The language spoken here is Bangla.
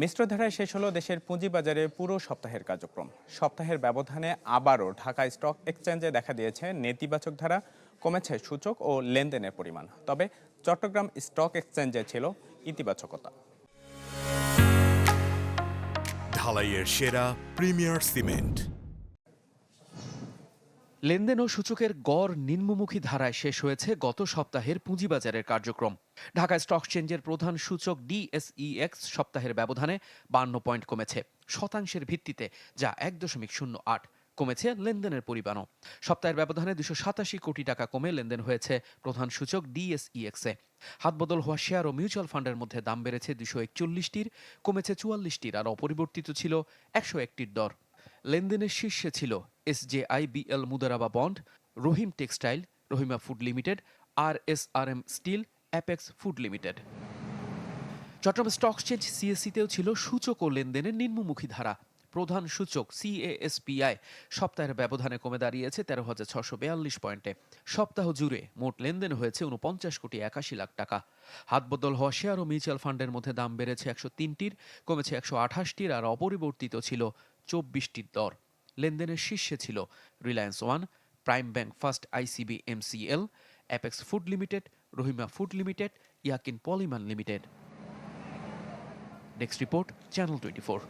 মিশ্র ধারায় শেষ হলো দেশের পুঁজিবাজারে পুরো সপ্তাহের কার্যক্রম। সপ্তাহের ব্যবধানে আবারও ঢাকা স্টক এক্সচেঞ্জে দেখা দিয়েছে নেতিবাচক ধারা, কমেছে সূচক ও লেনদেনের পরিমাণ। তবে চট্টগ্রাম স্টক এক্সচেঞ্জে ছিল ইতিবাচকতা। ঢালাইয়ের সেরা প্রিমিয়ার সিমেন্ট। লেনদেন ও সূচকের গড় নিম্নমুখী ধারায় শেষ হয়েছে গত সপ্তাহের পুঁজিবাজারের কার্যক্রম। ঢাকা স্টক এক্সচেঞ্জের প্রধান সূচক ডিএসইএক্স সপ্তাহের ব্যবধানে 52 পয়েন্ট কমেছে শতাংশের ভিত্তিতে, যা 1.08। কমেছে লেনদেনের পরিমাণও। সপ্তাহের ব্যবধানে 287 কোটি টাকা কমে লেনদেন হয়েছে প্রধান সূচক ডিএসইএক্সে। হাতবদল হওয়া শেয়ার ও মিউচুয়াল ফান্ডের মধ্যে দাম বেড়েছে 241টির, কমেছে 44টির, আর অপরিবর্তিত ছিল 101টির দর। লেনদেনের শীর্ষে ছিল এসজেআইবিএল মুদারাবা bond, Rahim textile, Rahima food limited, RSRM steel, apex food limited. Chattogram stock exchange সিএসসিতেও ছিল সূচক ও লেনদেনের নিম্নমুখী ধারা। প্রধান সূচক সিএএসপিআই সপ্তাহের ব্যবধানে কমে দাঁড়িয়েছে 13,642 পয়েন্টে। সপ্তাহ জুড়ে মোট লেনদেন হয়েছে 49,81,00,000 টাকা। হাতবদল হওয়া শেয়ার ও মিউচুয়াল ফান্ডের মধ্যে দাম বেড়েছে 103টির, কমেছে 128টির, আর অপরিবর্তিত ছিল 24টির দর। লেনদেনের শীর্ষে ছিল reliance one, prime bank first ICB MCL, apex food limited, Rahima food limited, Yakin polymer limited. Desk report, channel 24।